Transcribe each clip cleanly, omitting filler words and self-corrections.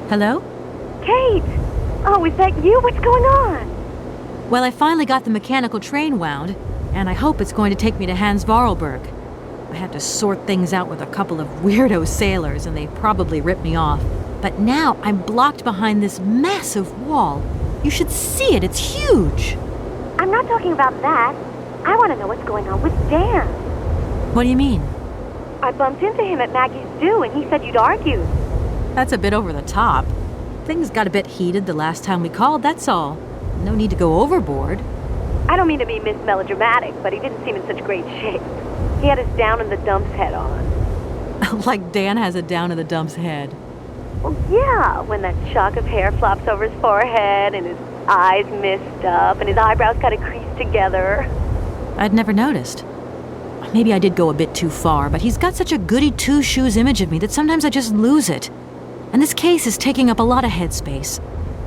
Hello? Kate! Oh, is that you? What's going on? Well, I finally got the mechanical train wound, and I hope it's going to take me to Hans Vorarlberg. I had to sort things out with a couple of weirdo sailors, and they probably ripped me off. But now I'm blocked behind this massive wall. You should see it, it's huge! I'm not talking about that. I want to know what's going on with Dan. What do you mean? I bumped into him at Maggie's Zoo, and he said you'd argued. That's a bit over the top. Things got a bit heated the last time we called, that's all. No need to go overboard. I don't mean to be Miss Melodramatic, but he didn't seem in such great shape. He had his down-in-the-dumps head on. Like Dan has a down-in-the-dumps head. Well, yeah, when that shock of hair flops over his forehead, and his eyes mist up, and his eyebrows kind of creased together. I'd never noticed. Maybe I did go a bit too far, but he's got such a goody-two-shoes image of me that sometimes I just lose it. And this case is taking up a lot of headspace.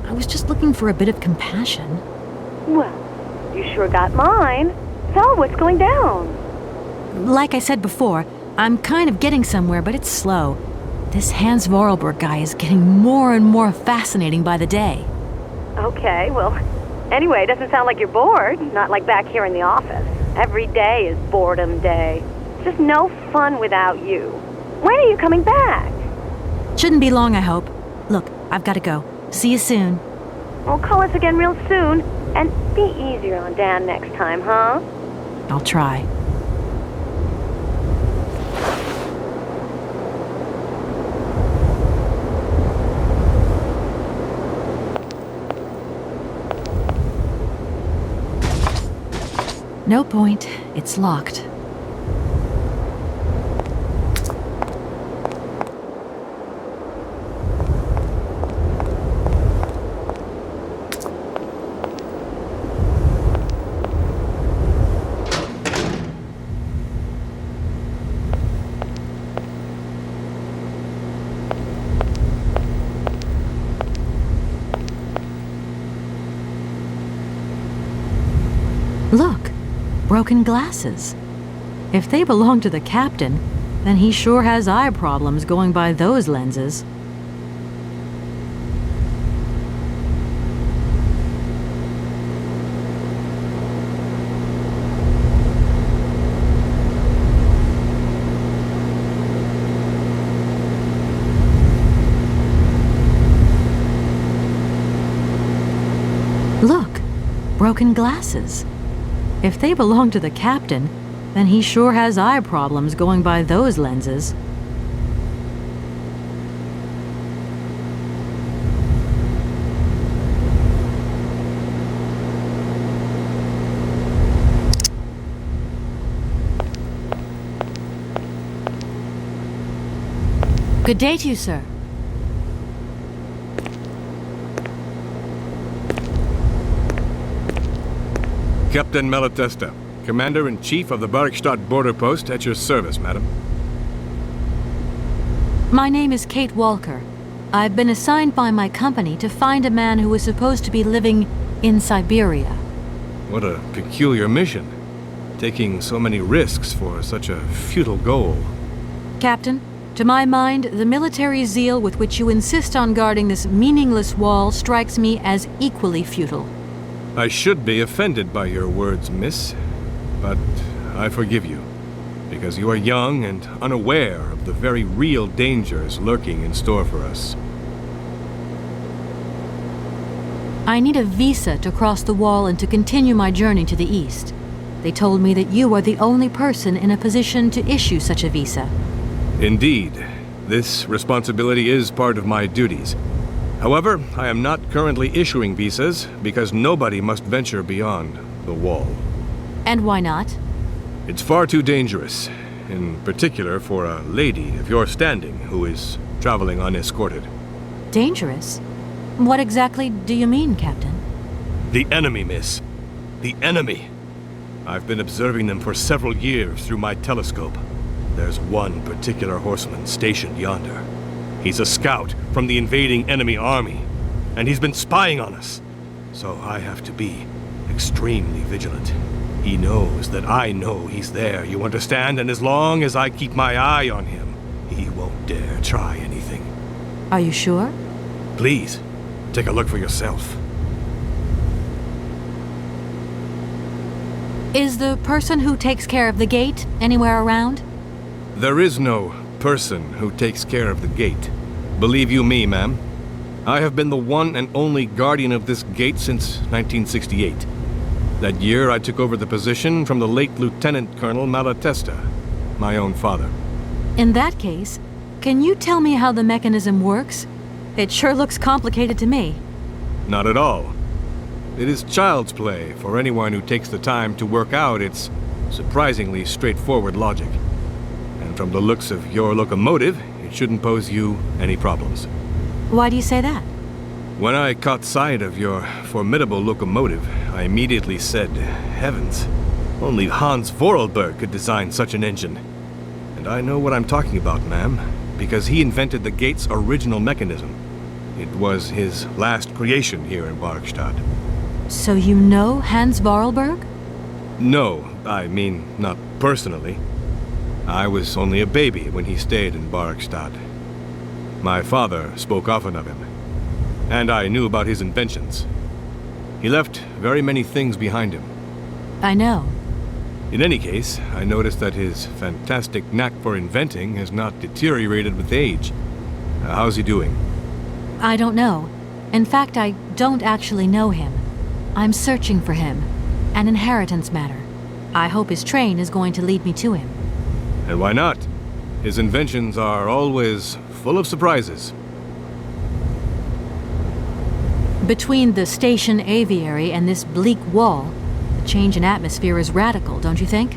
I was just looking for a bit of compassion. Well, you sure got mine. So, what's going down? Like I said before, I'm kind of getting somewhere, but it's slow. This Hans Vorarlberg guy is getting more and more fascinating by the day. Okay, well, anyway, it doesn't sound like you're bored. Not like back here in the office. Every day is boredom day. It's just no fun without you. When are you coming back? Shouldn't be long, I hope. Look, I've got to go. See you soon. Well, call us again real soon. And be easier on Dan next time, huh? I'll try. No point. It's locked. Look, broken glasses. If they belong to the captain, then he sure has eye problems going by those lenses. Look, broken glasses. If they belong to the captain, then he sure has eye problems going by those lenses. Good day to you, sir. Captain Malatesta, Commander-in-Chief of the Barkstadt border post, at your service, madam. My name is Kate Walker. I've been assigned by my company to find a man who is supposed to be living in Syberia. What a peculiar mission. Taking so many risks for such a futile goal. Captain, to my mind, the military zeal with which you insist on guarding this meaningless wall strikes me as equally futile. I should be offended by your words, miss, but I forgive you, because you are young and unaware of the very real dangers lurking in store for us. I need a visa to cross the wall and to continue my journey to the east. They told me that you are the only person in a position to issue such a visa. Indeed, this responsibility is part of my duties. However, I am not currently issuing visas because nobody must venture beyond the wall. And why not? It's far too dangerous, in particular for a lady of your standing who is traveling unescorted. Dangerous? What exactly do you mean, Captain? The enemy, miss. The enemy. I've been observing them for several years through my telescope. There's one particular horseman stationed yonder. He's a scout from the invading enemy army, and he's been spying on us. So I have to be extremely vigilant. He knows that I know he's there, you understand? And as long as I keep my eye on him, he won't dare try anything. Are you sure? Please, take a look for yourself. Is the person who takes care of the gate anywhere around? There is no person who takes care of the gate. Believe you me, ma'am. I have been the one and only guardian of this gate since 1968. That year, I took over the position from the late Lieutenant Colonel Malatesta, my own father. In that case, can you tell me how the mechanism works? It sure looks complicated to me. Not at all. It is child's play for anyone who takes the time to work out its surprisingly straightforward logic. And from the looks of your locomotive, it shouldn't pose you any problems. Why do you say that? When I caught sight of your formidable locomotive, I immediately said, heavens, only Hans Vorarlberg could design such an engine. And I know what I'm talking about, ma'am, because he invented the gate's original mechanism. It was his last creation here in Barkstadt. So you know Hans Vorarlberg? No, I mean, not personally. I was only a baby when he stayed in Barkstadt. My father spoke often of him, and I knew about his inventions. He left very many things behind him. I know. In any case, I noticed that his fantastic knack for inventing has not deteriorated with age. How's he doing? I don't know. In fact, I don't actually know him. I'm searching for him. An inheritance matter. I hope his train is going to lead me to him. And why not? His inventions are always full of surprises. Between the station aviary and this bleak wall, the change in atmosphere is radical, don't you think?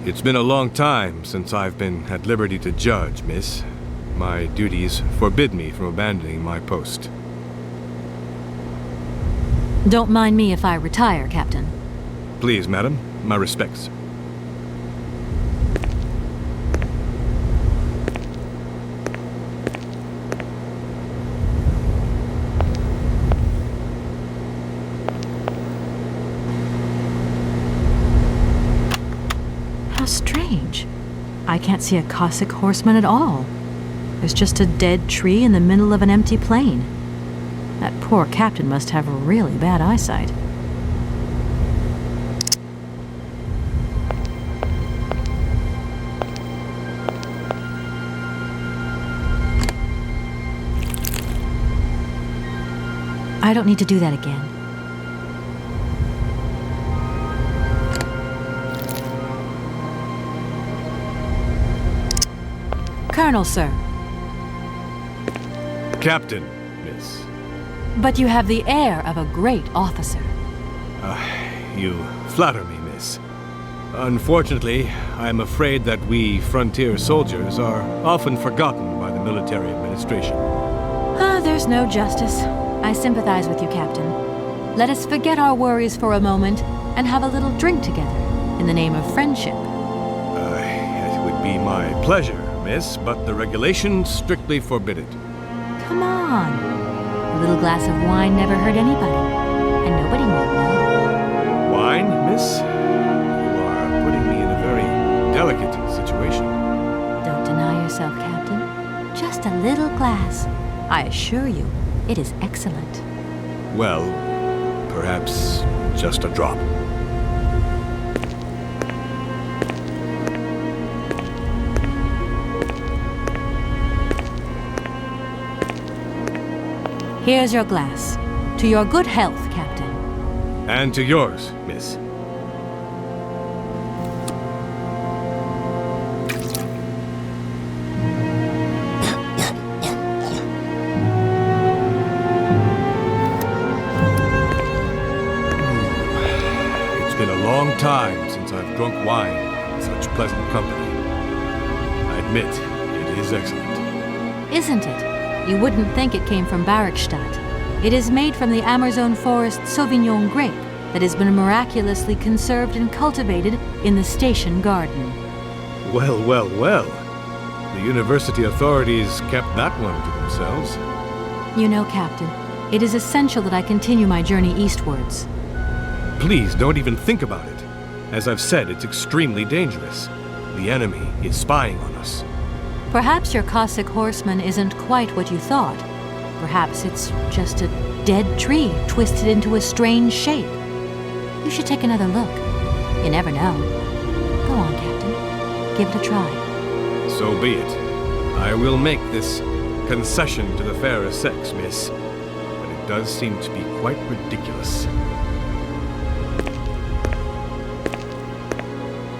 It's been a long time since I've been at liberty to judge, miss. My duties forbid me from abandoning my post. Don't mind me if I retire, Captain. Please, madam, my respects. How strange. I can't see a Cossack horseman at all. There's just a dead tree in the middle of an empty plain. That poor captain must have really bad eyesight. I don't need to do that again. Colonel, sir. Captain, miss. But you have the air of a great officer. You flatter me, miss. Unfortunately, I am afraid that we frontier soldiers are often forgotten by the military administration. There's no justice. I sympathize with you, Captain. Let us forget our worries for a moment and have a little drink together in the name of friendship. It would be my pleasure, miss, but the regulations strictly forbid it. Come on. A little glass of wine never hurt anybody, and nobody will know. Wine, miss? You are putting me in a very delicate situation. Don't deny yourself, Captain. Just a little glass. I assure you, it is excellent. Well, perhaps just a drop. Here's your glass. To your good health, Captain. And to yours, miss. It's been a long time since I've drunk wine in such pleasant company. I admit, it is excellent. Isn't it? You wouldn't think it came from Barkstadt. It is made from the Amazon forest Sauvignon grape that has been miraculously conserved and cultivated in the station garden. Well, well, well. The university authorities kept that one to themselves. You know, Captain, it is essential that I continue my journey eastwards. Please don't even think about it. As I've said, it's extremely dangerous. The enemy is spying on us. Perhaps your Cossack horseman isn't quite what you thought. perhaps it's just a dead tree twisted into a strange shape. You should take another look. You never know. Go on, Captain. Give it a try. So be it. I will make this concession to the fairer sex, miss. But it does seem to be quite ridiculous.